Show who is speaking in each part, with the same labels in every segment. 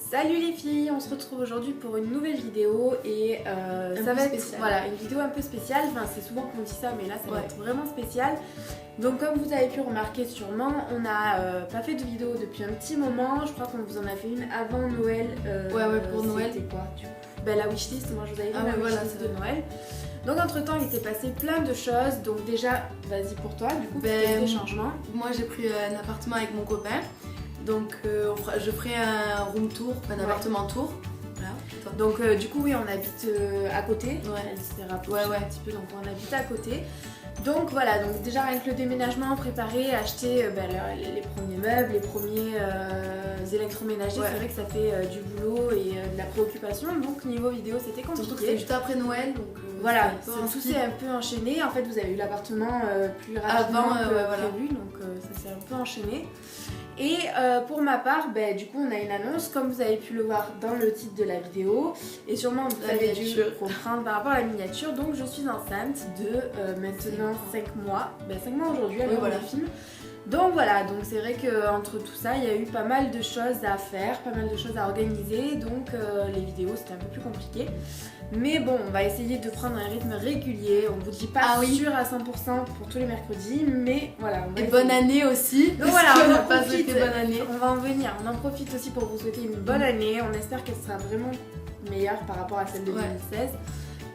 Speaker 1: Salut les filles, on se retrouve aujourd'hui pour une nouvelle vidéo et ça va être voilà, une vidéo un peu spéciale, enfin c'est souvent qu'on dit ça mais là ça va être vraiment spécial. Donc comme vous avez pu remarquer sûrement, on n'a pas fait de vidéo depuis un petit moment, je crois qu'on vous en a fait une avant Noël.
Speaker 2: Pour Noël.
Speaker 1: C'était quoi du coup la wishlist, moi je vous avais fait la wishlist de Noël. Donc entre temps il s'est passé plein de choses, donc déjà vas-y pour toi du coup, des changements.
Speaker 2: Moi j'ai pris un appartement avec mon copain. Donc je ferai un room tour, un appartement tour. Voilà.
Speaker 1: Donc du coup oui, on habite à côté. Elle s'est rapprochée un petit peu, donc on habite à côté. Donc voilà, donc déjà rien que le déménagement, préparer, acheter les premiers meubles, les premiers électroménagers, c'est vrai que ça fait du boulot et de la préoccupation. Donc niveau vidéo c'était compliqué.
Speaker 2: Surtout que c'est juste après Noël, donc
Speaker 1: voilà, tout s'est un peu enchaîné. En fait vous avez eu l'appartement plus rapidement que prévu, donc ça s'est un peu enchaîné. Et pour ma part, du coup on a une annonce, comme vous avez pu le voir dans le titre de la vidéo, et sûrement vous avez dû comprendre par rapport à la miniature. Donc je suis enceinte de maintenant 5 mois, 5 mois aujourd'hui, alors on filme. Donc voilà, donc c'est vrai qu'entre tout ça, il y a eu pas mal de choses à faire, pas mal de choses à organiser, donc les vidéos c'était un peu plus compliqué. Mais bon, on va essayer de prendre un rythme régulier, on vous dit pas sûr à 100% pour tous les mercredis, mais voilà.
Speaker 2: Et bonne année aussi.
Speaker 1: Donc voilà, on en profite, bonne année. On va en venir, on en profite aussi pour vous souhaiter une bonne année, on espère qu'elle sera vraiment meilleure par rapport à celle de 2016.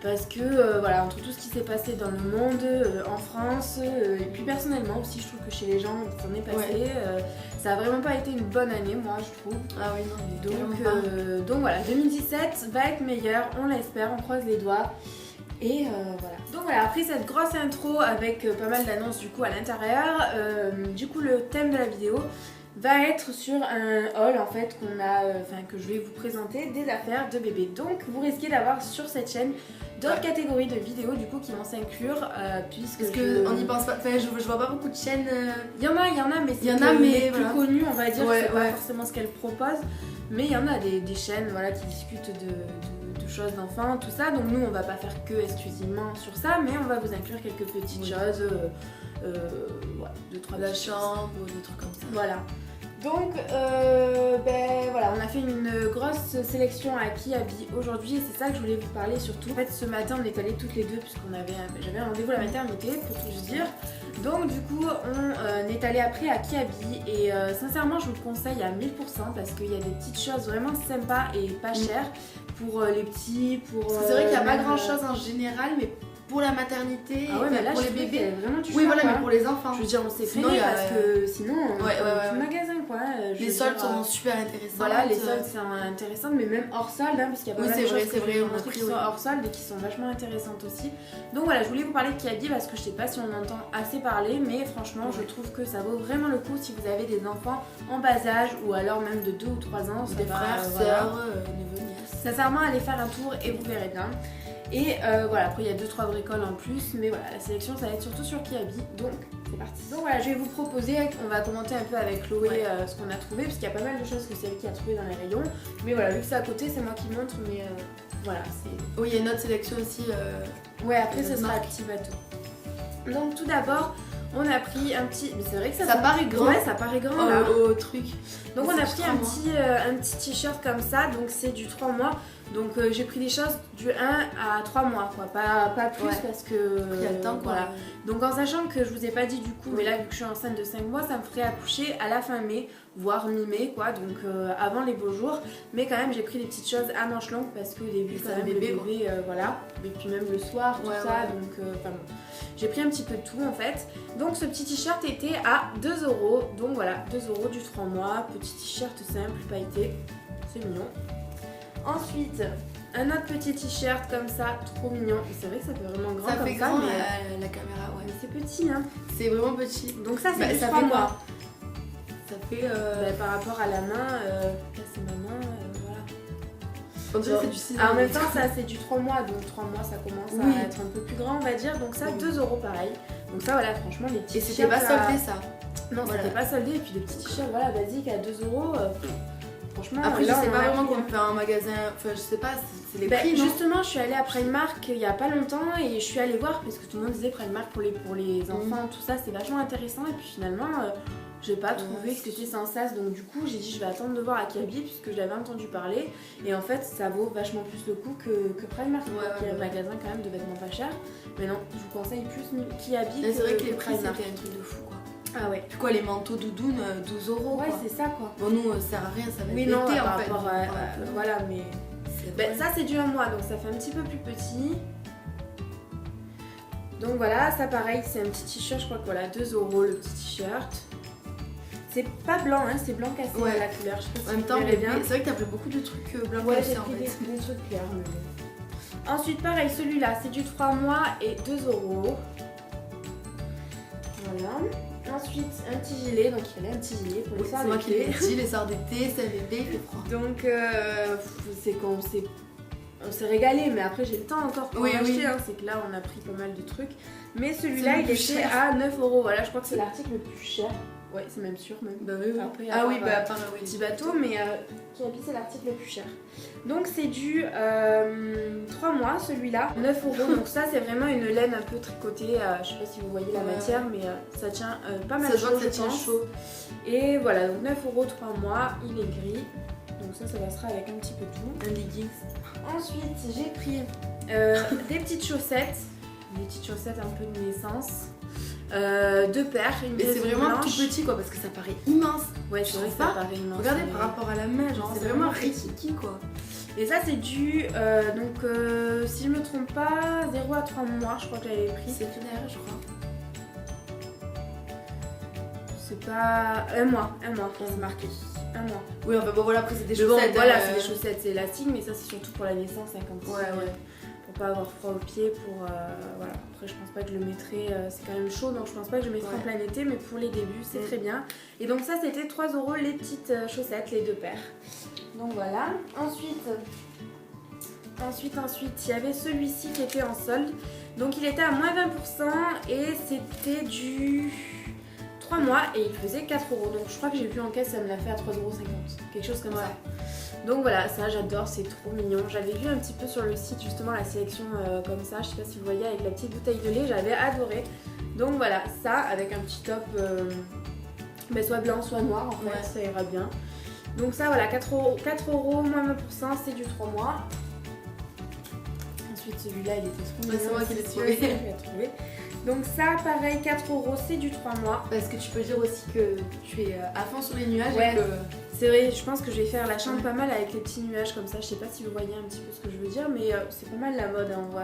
Speaker 1: Parce que voilà, entre tout ce qui s'est passé dans le monde, en France, et puis personnellement aussi, je trouve que chez les gens, ça en est passé. Ça a vraiment pas été une bonne année, moi je trouve.
Speaker 2: Ah oui, non,
Speaker 1: donc voilà, 2017 va être meilleur, on l'espère, on croise les doigts. Et voilà. Donc voilà, après cette grosse intro avec pas mal d'annonces du coup à l'intérieur, du coup le thème de la vidéo va être sur un haul en fait qu'on a, que je vais vous présenter des affaires de bébé. Donc vous risquez d'avoir sur cette chaîne d'autres catégories de vidéos du coup qui vont s'inclure puisque
Speaker 2: on n'y pense pas, je vois pas beaucoup de chaînes.
Speaker 1: Il y en a mais c'est plus connu, on va dire, c'est pas forcément ce qu'elles proposent, mais il y en a des chaînes qui discutent de choses d'enfants, tout ça. Donc nous on va pas faire que exclusivement sur ça, mais on va vous inclure quelques petites choses, 2-3
Speaker 2: la chambre ou des trucs comme ça.
Speaker 1: Voilà. Donc voilà, on a fait une grosse sélection à Kiabi aujourd'hui et c'est ça que je voulais vous parler surtout. En fait ce matin on est allées toutes les deux j'avais un rendez-vous à la maternité pour tout vous dire. Donc du coup on est allé après à Kiabi et sincèrement je vous le conseille à 1000% parce qu'il y a des petites choses vraiment sympas et pas chères pour les petits, pour...
Speaker 2: C'est vrai qu'il n'y a pas grand chose en général, mais pour la maternité, pour les bébés,
Speaker 1: vraiment du
Speaker 2: mais pour les enfants.
Speaker 1: Je veux dire, on s'est freiné parce que sinon, on fait tout le magasin quoi.
Speaker 2: Les soldes sont super intéressants.
Speaker 1: Voilà, les soldes sont intéressantes, mais même hors solde, parce qu'il y a pas mal de choses qui sont hors solde et qui sont vachement intéressantes aussi. Donc voilà, je voulais vous parler de Kiabi parce que je sais pas si on entend assez parler, mais franchement, je trouve que ça vaut vraiment le coup si vous avez des enfants en bas âge ou alors même de 2 ou 3 ans.
Speaker 2: Des frères, sœurs, neveux, nièces.
Speaker 1: Sincèrement, allez faire un tour et vous verrez bien. Et voilà, après il y a 2-3 bricoles en plus, mais voilà, la sélection ça va être surtout sur Kiabi, donc c'est parti. Donc voilà, je vais vous proposer, on va commenter un peu avec Chloé ce qu'on a trouvé, parce qu'il y a pas mal de choses que c'est elle qui a trouvé dans les rayons. Mais voilà, vu que c'est à côté, c'est moi qui montre, mais voilà, c'est...
Speaker 2: Oui, il y a une autre sélection aussi.
Speaker 1: Après ce sera un petit bateau. Donc tout d'abord, on a pris un petit... Mais c'est vrai que
Speaker 2: ça paraît grand.
Speaker 1: Ouais, ça paraît grand là.
Speaker 2: Au truc.
Speaker 1: Donc on a pris un petit t-shirt comme ça, donc c'est du 3 mois. Donc j'ai pris des choses du 1 à 3 mois quoi, pas plus parce que...
Speaker 2: Il y a le temps quoi.
Speaker 1: Voilà. Donc en sachant que je vous ai pas dit du coup, mais là vu que je suis enceinte de 5 mois, ça me ferait accoucher à la fin mai, voire mi-mai quoi, donc avant les beaux jours. Mais quand même j'ai pris des petites choses à manches longues parce qu'au début quand même le bébé voilà. Et puis même le soir, tout ça, donc bon. J'ai pris un petit peu de tout en fait. Donc ce petit t-shirt était à 2 €. Donc voilà, 2 € du 3 mois, petit t-shirt simple, pailleté, c'est mignon. Ensuite, un autre petit t-shirt comme ça, trop mignon. C'est vrai que ça fait vraiment grand comme ça,
Speaker 2: mais la caméra,
Speaker 1: mais c'est petit hein.
Speaker 2: C'est vraiment petit.
Speaker 1: Donc ça c'est du 3 mois.
Speaker 2: Ça fait
Speaker 1: par rapport à la main, là c'est ma main, voilà.
Speaker 2: On dirait que c'est du 6
Speaker 1: en même temps ça c'est du 3 mois, donc 3 mois ça commence à être un peu plus grand on va dire. Donc ça 2 € pareil. Donc ça voilà, franchement les petits t-shirts.
Speaker 2: Et c'était pas soldé ça.
Speaker 1: Non, c'était pas soldé, et puis les petits t-shirts voilà basiques à 2 €. Franchement,
Speaker 2: après je sais pas vraiment qu'on fait un magasin, enfin je sais pas, c'est les prix non.
Speaker 1: Justement je suis allée à Primark il y a pas longtemps et je suis allée voir parce que tout le monde disait Primark pour les enfants, tout ça c'est vachement intéressant et puis finalement J'ai pas trouvé que c'était sans sas, donc du coup j'ai dit je vais attendre de voir à Kiabi puisque j'avais entendu parler et en fait ça vaut vachement plus le coup que Primark, qui est un magasin quand même de vêtements pas chers. Mais non, je vous conseille plus Kiabi que
Speaker 2: c'est vrai que les prix
Speaker 1: Primark.
Speaker 2: c'était un truc de fou quoi.
Speaker 1: Ah ouais.
Speaker 2: Puis quoi, les manteaux doudounes, 12 €.
Speaker 1: Ouais, c'est ça quoi.
Speaker 2: Bon, nous, ça sert à rien, ça va être
Speaker 1: Oui, non,
Speaker 2: l'été
Speaker 1: par
Speaker 2: en fait.
Speaker 1: rapport à, voilà, mais. Ça c'est du 1 mois, donc ça fait un petit peu plus petit. Donc voilà, ça pareil, c'est un petit t-shirt, je crois que voilà, 2 € le petit t-shirt. C'est pas blanc, hein, c'est blanc cassé la couleur. Je sais pas si
Speaker 2: en même temps, c'est vrai que t'as pris beaucoup de trucs blancs cassés en fait.
Speaker 1: Des trucs clairs. Mais... Ensuite, pareil, celui-là, c'est du 3 mois et 2 €. Voilà. Ensuite, un petit gilet, donc il fallait un petit gilet pour les sorts d'été.
Speaker 2: C'est moi qui l'ai dit, les sorts d'été, c'est l'été, il fait froid.
Speaker 1: Donc, c'est qu'on s'est régalé, mais après j'ai le temps encore pour en acheter, hein. C'est que là on a pris pas mal de trucs. Mais celui-là il était à 9 €. Voilà, je crois que c'est l'article le plus cher. Ouais, c'est même sûr même.
Speaker 2: Bah oui, oui.
Speaker 1: Après,
Speaker 2: petit
Speaker 1: bateau, mais Kiabi c'est l'article le plus cher. Donc c'est du 3 mois celui-là, 9 €. Donc ça c'est vraiment une laine un peu tricotée. Je sais pas si vous voyez la matière, mais ça tient pas mal chaud, je pense. Et voilà, donc 9 € 3 mois, il est gris. Donc ça passera avec un petit peu tout.
Speaker 2: Un leggings.
Speaker 1: Ensuite j'ai pris des petites chaussettes. Des petites chaussettes un peu de naissance. 2 paires, une
Speaker 2: mais c'est vraiment tout petit quoi, parce que ça paraît immense.
Speaker 1: Ouais, c'est vrai que ça paraît immense.
Speaker 2: Regardez par rapport à la main, genre c'est vraiment rikiki quoi.
Speaker 1: Et ça c'est du, si je me trompe pas, 0 à 3 mois je crois que j'avais pris.
Speaker 2: C'est tout derrière je crois.
Speaker 1: C'est pas... Un mois, c'est marqué. 1 mois.
Speaker 2: Oui, enfin bon voilà, après c'est des chaussettes.
Speaker 1: Bon, voilà, c'est des chaussettes, c'est élastique, mais ça c'est surtout pour la naissance, hein, comme
Speaker 2: ouais.
Speaker 1: Pour pas avoir froid aux pieds, pour voilà. Après je pense pas que je le mettrai, c'est quand même chaud, donc je pense pas que je le mettrai en plein été, mais pour les débuts c'est très bien. Et donc ça c'était 3 € les petites chaussettes, les 2 paires. Donc voilà. Ensuite il y avait celui-ci qui était en solde. Donc il était à moins 20% et c'était du 3 mois et il faisait 4 €. Donc je crois que j'ai vu en caisse, ça me l'a fait à 3,50 €. Quelque chose comme ça. Donc voilà, ça j'adore, c'est trop mignon. J'avais vu un petit peu sur le site justement la sélection comme ça, je sais pas si vous voyez, avec la petite bouteille de lait, j'avais adoré. Donc voilà, ça avec un petit top soit blanc soit noir en fait, ça ira bien. Donc ça voilà, 4 €, moins 20%, c'est du 3 mois. Ensuite celui-là il était trop mignon.
Speaker 2: C'est moi qui l'ai trouvé.
Speaker 1: Donc ça pareil, 4 €, c'est du 3 mois.
Speaker 2: Parce que tu peux dire aussi que tu es à fond sur les nuages et que...
Speaker 1: C'est vrai, je pense que je vais faire la chambre pas mal avec les petits nuages comme ça. Je sais pas si vous voyez un petit peu ce que je veux dire, mais c'est pas mal la mode, hein. On voit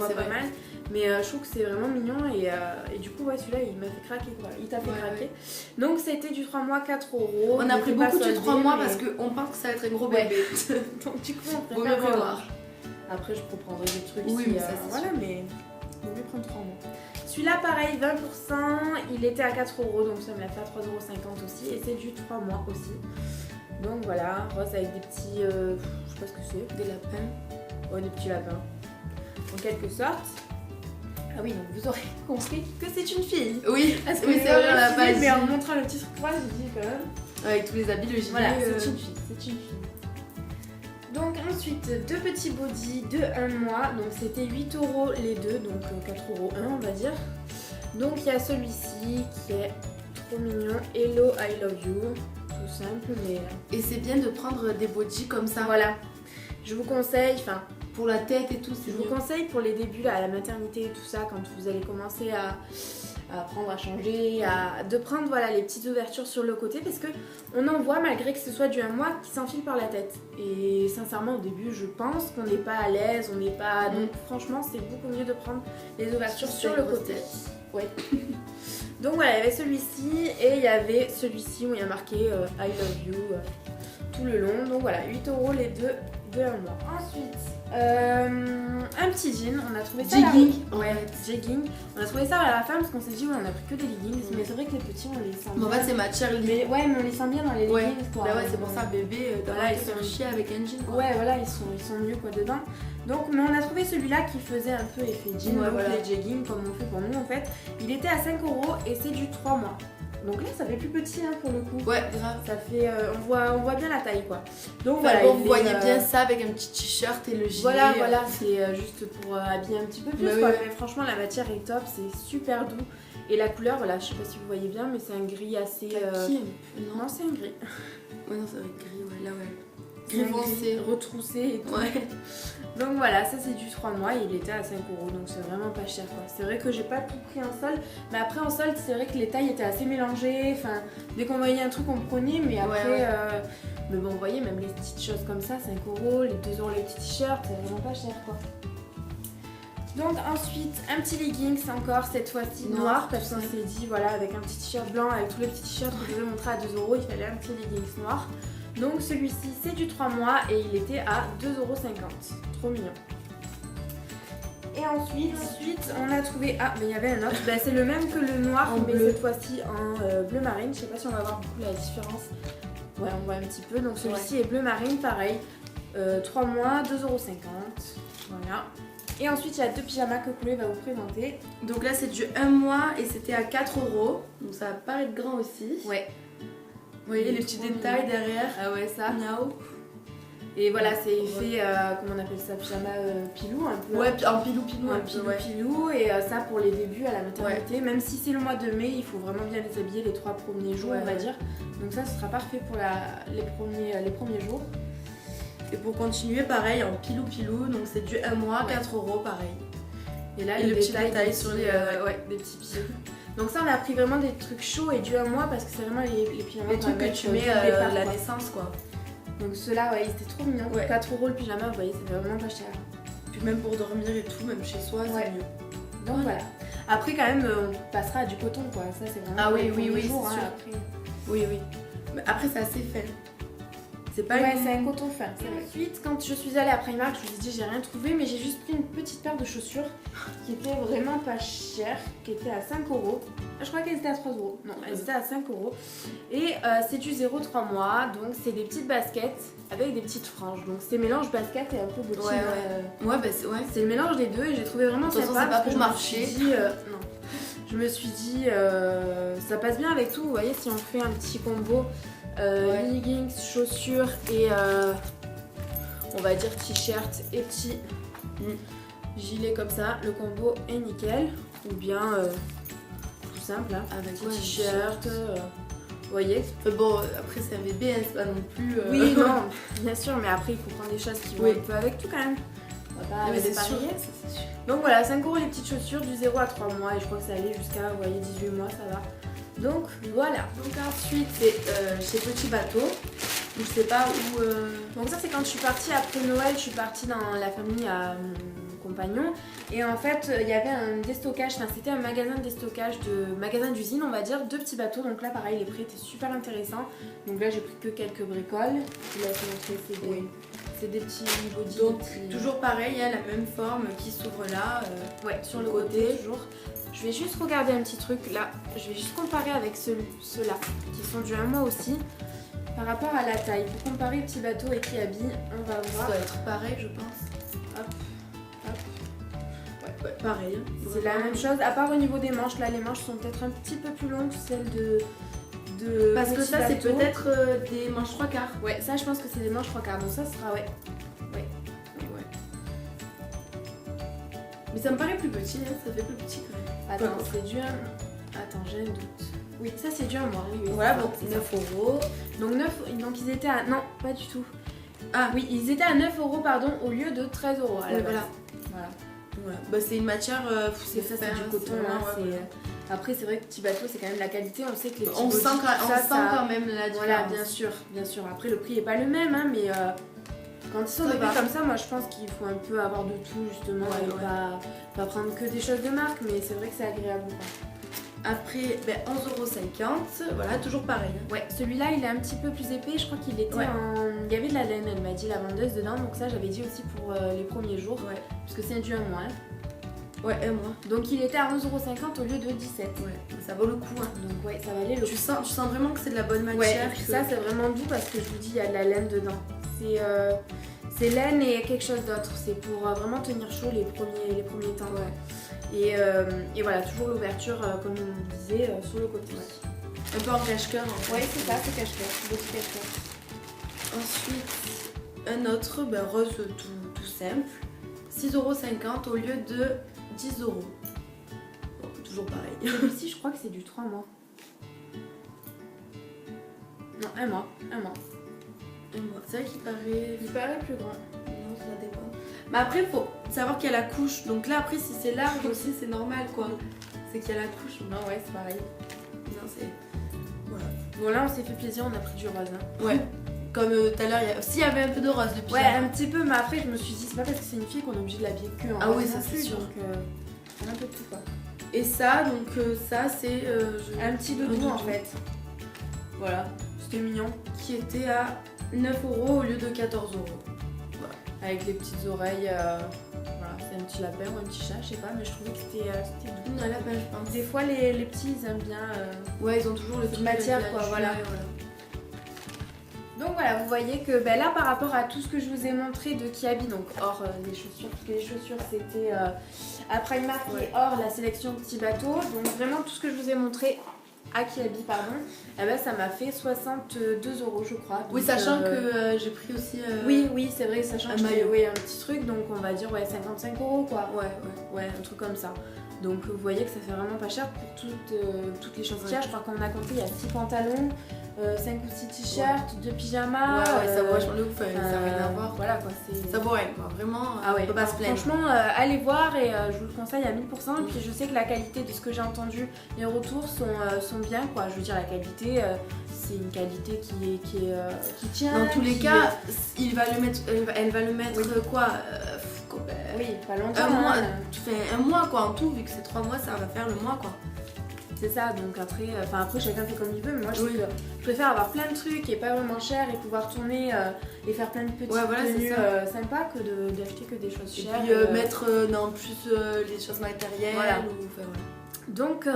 Speaker 2: c'est
Speaker 1: pas mal. Mais je trouve que c'est vraiment mignon et du coup celui-là il m'a fait craquer quoi. Il t'a fait craquer. Donc c'était du 3 mois, 4 €.
Speaker 2: On a pris beaucoup du 3 mois parce qu'on pense que ça va être un gros bébé.
Speaker 1: Donc du coup on
Speaker 2: préfère prévoir.
Speaker 1: Après je reprendrai des trucs
Speaker 2: mais ça
Speaker 1: voilà, mais on va prendre 3 mois. Celui-là pareil, 20%, il était à 4 €, donc ça me l'a fait à 3,50 € aussi, et c'est du 3 mois aussi. Donc voilà, rose avec des petits, je sais pas ce que c'est.
Speaker 2: Des lapins.
Speaker 1: Ouais, des petits lapins. En quelque sorte. Ah oui, donc vous aurez compris que c'est une fille.
Speaker 2: Oui,
Speaker 1: parce que
Speaker 2: c'est vrai, on l'a pas dit.
Speaker 1: Mais en montrant le petit truc moi j'ai dit quand même.
Speaker 2: Avec tous les habits, le gilet.
Speaker 1: Voilà, c'est une fille. Donc ensuite, 2 petits bodys de 1 mois, donc c'était 8 € les deux, donc 4 € un on va dire. Donc il y a celui-ci qui est trop mignon, Hello I Love You, tout simple mais...
Speaker 2: Et c'est bien de prendre des bodys comme ça.
Speaker 1: Voilà, je vous conseille,
Speaker 2: pour la tête et tout,
Speaker 1: je vous conseille pour les débuts là, à la maternité et tout ça, quand vous allez commencer à apprendre à changer, de prendre voilà, les petites ouvertures sur le côté parce que on en voit malgré que ce soit du 1 mois qui s'enfile par la tête. Et sincèrement au début je pense qu'on n'est pas à l'aise, on n'est pas... Donc franchement c'est beaucoup mieux de prendre les ouvertures sur le côté. Ouais. Donc voilà, il y avait celui-ci et il y avait celui-ci où il y a marqué I love you tout le long. Donc voilà, 8 € les deux de 1 mois. Ensuite, un petit jean, on a trouvé ça
Speaker 2: jegging.
Speaker 1: Jegging. On a trouvé ça à la femme parce qu'on s'est dit on a pris que des leggings, mais c'est vrai que les petits on les sent bien.
Speaker 2: En fait c'est ma Charlie.
Speaker 1: Mais on les sent bien dans les leggings quoi.
Speaker 2: Bah ouais, c'est pour ça bébé, ils sont chiés avec un jean quoi.
Speaker 1: Ouais voilà, ils sont mieux quoi dedans. Donc mais on a trouvé celui-là qui faisait un peu effet jean, donc les jeggings comme on fait pour nous en fait. Il était à 5 € et c'est du 3 mois. Donc là ça fait plus petit hein, pour le coup.
Speaker 2: Ouais, grave.
Speaker 1: Ça fait, on voit bien la taille quoi. Donc
Speaker 2: voilà, vous voyez bien ça avec un petit t-shirt et le gilet.
Speaker 1: Voilà, c'est juste pour habiller un petit peu plus quoi. Mais franchement la matière est top, c'est super doux. Et la couleur, voilà, je sais pas si vous voyez bien, mais c'est un gris assez...
Speaker 2: Non,
Speaker 1: c'est un gris.
Speaker 2: Ouais, non, c'est vrai, gris, ouais, là, ouais.
Speaker 1: Gris foncé, retroussé et tout.
Speaker 2: Ouais.
Speaker 1: Donc voilà, ça c'est du 3 mois et il était à 5 €, donc c'est vraiment pas cher quoi. C'est vrai que j'ai pas tout pris en solde, mais après en solde, c'est vrai que les tailles étaient assez mélangées. Enfin, dès qu'on voyait un truc, on prenait, mais après... Mais bon, vous voyez, même les petites choses comme ça, 5 €, les 2 € les petits t-shirts, c'est vraiment pas cher quoi. Donc ensuite, un petit leggings encore, cette fois-ci noir, parce qu'on s'est dit, voilà, avec un petit t-shirt blanc, avec tous les petits t-shirts que je vais montrer à 2 €, il fallait un petit leggings noir. Donc celui-ci, c'est du 3 mois et il était à 2,50 €. Trop mignon. Et ensuite, on a trouvé... Ah, mais il y avait un autre. Bah, c'est le même que le noir, mais cette fois-ci en bleu marine. Je sais pas si on va voir beaucoup la différence. Ouais, on voit un petit peu. Donc celui-ci est bleu marine, pareil. 3 mois, 2,50 €. Voilà. Et ensuite, il y a 2 pyjamas que Chloé va vous présenter.
Speaker 2: Donc là, c'est du 1 mois et c'était à 4 €. Donc ça va paraître grand aussi.
Speaker 1: Ouais.
Speaker 2: Vous voyez les petits détails derrière.
Speaker 1: Ah ouais, ça.
Speaker 2: Miaou.
Speaker 1: Et voilà, c'est fait, comment on appelle ça, pyjama pilou un peu.
Speaker 2: Ouais, en pilou-pilou.
Speaker 1: Un pilou-pilou. Et ça pour les débuts à la maternité. Même si c'est le mois de mai, il faut vraiment bien les habiller les 3 premiers jours, on va dire. Donc ça, ce sera parfait pour les premiers jours.
Speaker 2: Et pour continuer, pareil, en pilou-pilou. Donc c'est du 1 mois, 4 € pareil.
Speaker 1: Et là,
Speaker 2: le petit détail sur les
Speaker 1: des petits pieds. Donc ça, on a pris vraiment des trucs chauds et du 1 mois parce que c'est vraiment les pyjamas.
Speaker 2: Les trucs que tu mets la naissance, quoi.
Speaker 1: Donc ceux-là, ouais, c'était trop mignon. 4 € le pyjama, vous voyez, c'est vraiment pas cher.
Speaker 2: Puis même pour dormir et tout, même chez soi, c'est mieux.
Speaker 1: Donc voilà. Après, quand même, on passera à du coton, quoi. Ça, c'est vraiment...
Speaker 2: Ah oui,
Speaker 1: jours,
Speaker 2: c'est sûr.
Speaker 1: Après.
Speaker 2: Oui. Mais après, c'est assez fin. C'est pas
Speaker 1: c'est un coton fin. Ensuite, quand je suis allée à Primark, je vous ai dit j'ai rien trouvé, mais j'ai juste pris une petite paire de chaussures qui était vraiment pas chère, qui était à 5 €. Je crois qu'elles étaient à 3 €. Non, elles étaient à 5 €. Et c'est du 0,3 mois, donc c'est des petites baskets avec des petites franges. Donc c'est mélange basket et un peu bottine. C'est le mélange des deux et j'ai trouvé vraiment sympa.
Speaker 2: C'est pas pour marcher.
Speaker 1: Non. Je me suis dit, ça passe bien avec tout. Vous voyez, si on fait un petit combo. Leggings, chaussures et on va dire t-shirt et petit gilet comme ça, le combo est nickel. Ou bien tout simple hein, avec t-shirt, vous voyez.
Speaker 2: Bon, après c'est un bébé, hein, c'est pas non plus...
Speaker 1: Oui, non, bien sûr, mais après il faut prendre des choses qui vont un peu avec tout quand même. On va pas
Speaker 2: c'est sûr.
Speaker 1: Donc voilà, 5 € les petites chaussures du 0 à 3 mois et je crois que ça allait jusqu'à, vous voyez, 18 mois, ça va. Donc voilà. Donc ensuite c'est chez Petit Bateau. Donc je sais pas où. Donc ça c'est quand je suis partie après Noël, je suis partie dans la famille à mon compagnon. Et en fait il y avait un déstockage, enfin c'était un magasin de déstockage, magasin d'usine on va dire, de Petits Bateaux. Donc là pareil les prix étaient super intéressants. Donc là j'ai pris que quelques bricoles. Là c'est des petits body.
Speaker 2: Donc toujours pareil, il y a la même forme qui s'ouvre là.
Speaker 1: Sur le côté toujours. Je vais juste regarder un petit truc là, je vais juste comparer avec ceux-là qui sont du 1 mois aussi par rapport à la taille. Pour comparer Petit Bateau et Kiabi, on va voir.
Speaker 2: Ça doit être pareil je pense.
Speaker 1: Hop.
Speaker 2: Ouais, pareil.
Speaker 1: C'est la même chose, à part au niveau des manches. Là les manches sont peut-être un petit peu plus longues, celles de
Speaker 2: parce que ça c'est peut-être des manches 3/4.
Speaker 1: Ouais, ça je pense que c'est des manches 3/4, donc ça sera
Speaker 2: Mais ça me paraît plus petit, hein, ça fait plus petit quand même.
Speaker 1: Attends, c'est du 1... Attends, j'ai un doute. Oui, ça c'est du 1 mois. Oui,
Speaker 2: voilà, bon, 9 €.
Speaker 1: Donc ils étaient à... Non, pas du tout. Ah oui, ils étaient à 9 € pardon, au lieu de 13 €.
Speaker 2: Voilà. Bah, c'est une matière...
Speaker 1: c'est du coton. Après, c'est vrai que Petit Bateau, c'est quand même la qualité. On sait que les petits
Speaker 2: on sent quand même la différence.
Speaker 1: Voilà, bien sûr. Après, le prix est pas le même, hein, mais... Quand ils sont bébés comme ça, moi je pense qu'il faut un peu avoir de tout justement et pas prendre que des choses de marque, mais c'est vrai que c'est agréable.
Speaker 2: Après, 11,50 €, voilà, toujours pareil.
Speaker 1: Ouais, celui-là il est un petit peu plus épais, je crois qu'il était il y avait de la laine, elle m'a dit, la vendeuse dedans, donc ça j'avais dit aussi pour les premiers jours, parce que c'est du 1 mois. Hein.
Speaker 2: Ouais, 1 mois.
Speaker 1: Donc il était à 11,50 € au lieu de 17.
Speaker 2: Ouais, ça vaut le coup. Hein.
Speaker 1: Donc ça valait le coup.
Speaker 2: Tu sens vraiment que c'est de la bonne matière.
Speaker 1: Ouais, et puis ça c'est vraiment doux parce que je vous dis, il y a de la laine dedans. C'est laine et quelque chose d'autre. C'est pour vraiment tenir chaud les premiers temps. Et voilà, toujours l'ouverture, comme on vous disait, sur le côté.
Speaker 2: Un peu en cache-cœur.
Speaker 1: Ouais, c'est ça, c'est cache-cœur. Petit cache-cœur.
Speaker 2: Ensuite, un autre rose tout simple. 6,50 € au lieu de 10 €. Bon, toujours pareil.
Speaker 1: Celui-ci, je crois que c'est du 3 mois. Non, 1 mois.
Speaker 2: C'est vrai qu'il paraît...
Speaker 1: Il paraît plus grand.
Speaker 2: Non, ça dépend. Mais après, faut savoir qu'il y a la couche. Donc là, après, si c'est large aussi, c'est normal, quoi. C'est qu'il y a la couche.
Speaker 1: Non, ouais, c'est pareil.
Speaker 2: Non, c'est... Voilà.
Speaker 1: Bon, là, on s'est fait plaisir, on a pris du rose. Hein.
Speaker 2: Ouais. Comme tout à l'heure, s'il y avait un peu de rose depuis.
Speaker 1: Ouais, un petit peu, mais après, je me suis dit, c'est pas parce que c'est une fille qu'on est obligé de l'habiller que en
Speaker 2: Ah
Speaker 1: rose
Speaker 2: oui, ça
Speaker 1: non
Speaker 2: c'est
Speaker 1: plus,
Speaker 2: sûr.
Speaker 1: Donc, on a un peu de tout, quoi.
Speaker 2: Et ça, donc ça, c'est...
Speaker 1: Un petit doudou, en fait.
Speaker 2: Voilà.
Speaker 1: C'était mignon.
Speaker 2: Qui était à 9 € au lieu de 14 €.
Speaker 1: Voilà. Avec les petites oreilles. Voilà, c'est un petit lapin ou un petit chat, je sais pas, mais je trouvais que c'était doux.
Speaker 2: Un lapin, je pense.
Speaker 1: Des fois, les petits, ils aiment bien.
Speaker 2: Ouais, ils ont toujours le truc
Speaker 1: matière,
Speaker 2: avec la
Speaker 1: quoi,
Speaker 2: juin,
Speaker 1: voilà. Donc voilà, vous voyez que là par rapport à tout ce que je vous ai montré de Kiabi, donc hors les chaussures, parce que les chaussures c'était à Primark et hors la sélection Petit Bateau, donc vraiment tout ce que je vous ai montré à Kiabi, pardon, eh ben, ça m'a fait 62 € je crois. Donc,
Speaker 2: oui, sachant que j'ai pris aussi...
Speaker 1: Oui, c'est vrai, sachant
Speaker 2: un
Speaker 1: que
Speaker 2: maillot.
Speaker 1: j'ai un petit truc, donc on va dire 55 € quoi.
Speaker 2: Ouais.
Speaker 1: Un truc comme ça. Donc vous voyez que ça fait vraiment pas cher pour toutes les choses qu'il y a. Je crois qu'on a compté, il y a 6 pantalons, 5 ou 6 t-shirts, 2 pyjamas.
Speaker 2: Ouais, ça vaut vachement le ouf, ça n'a rien à voir.
Speaker 1: Voilà quoi,
Speaker 2: ça vaut rien quoi, vraiment, on peut pas se plaindre.
Speaker 1: Franchement, allez voir et je vous le conseille à 1000%. Et puis je sais que la qualité de ce que j'ai entendu, les retours sont bien quoi. Je veux dire, la qualité, c'est une qualité qui tient.
Speaker 2: Dans tous les cas, elle va le mettre quoi
Speaker 1: oui, pas longtemps.
Speaker 2: Un mois quoi en tout, vu que c'est 3 mois, ça va faire le mois quoi.
Speaker 1: C'est ça, donc après chacun fait comme il veut, mais moi je préfère avoir plein de trucs et pas vraiment cher et pouvoir tourner et faire plein de petites tenues sympas que d'acheter que des choses chères.
Speaker 2: Et puis mettre en plus les choses matérielles.
Speaker 1: Voilà.
Speaker 2: Voilà.
Speaker 1: Donc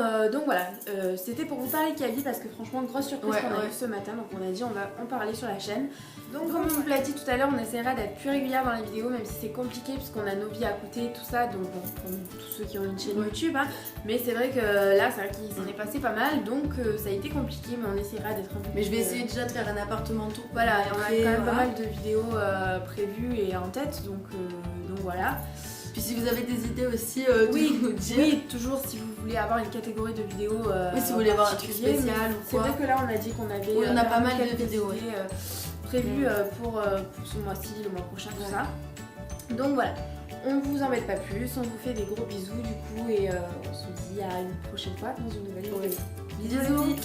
Speaker 1: voilà, c'était pour vous parler Kiabi parce que franchement grosse surprise qu'on a eu ce matin, donc on a dit on va en parler sur la chaîne. Donc comme on vous l'a dit tout à l'heure, on essaiera d'être plus régulière dans les vidéos, même si c'est compliqué puisqu'on a nos vies à côté, tout ça, donc bon, comme tous ceux qui ont une chaîne YouTube, hein, mais c'est vrai que là c'est vrai qu'il s'en est passé pas mal, donc ça a été compliqué, mais on essaiera d'être un peu plus...
Speaker 2: Mais je vais essayer déjà de faire un appartement tour.
Speaker 1: Voilà, et on a quand même pas mal de vidéos prévues et en tête, donc voilà.
Speaker 2: Puis si vous avez des idées aussi, nous dire.
Speaker 1: Oui, toujours si vous voulez avoir une catégorie de vidéos.
Speaker 2: Oui, si vous voulez avoir un truc spécial ou quoi.
Speaker 1: C'est vrai que là on a dit qu'on avait.
Speaker 2: Oui, on a pas mal de vidéos
Speaker 1: prévues pour ce mois-ci, le mois prochain, tout ça. Donc voilà, on vous embête pas plus, on vous fait des gros bisous du coup et on se dit à une prochaine fois dans une nouvelle vidéo.
Speaker 2: Bisous.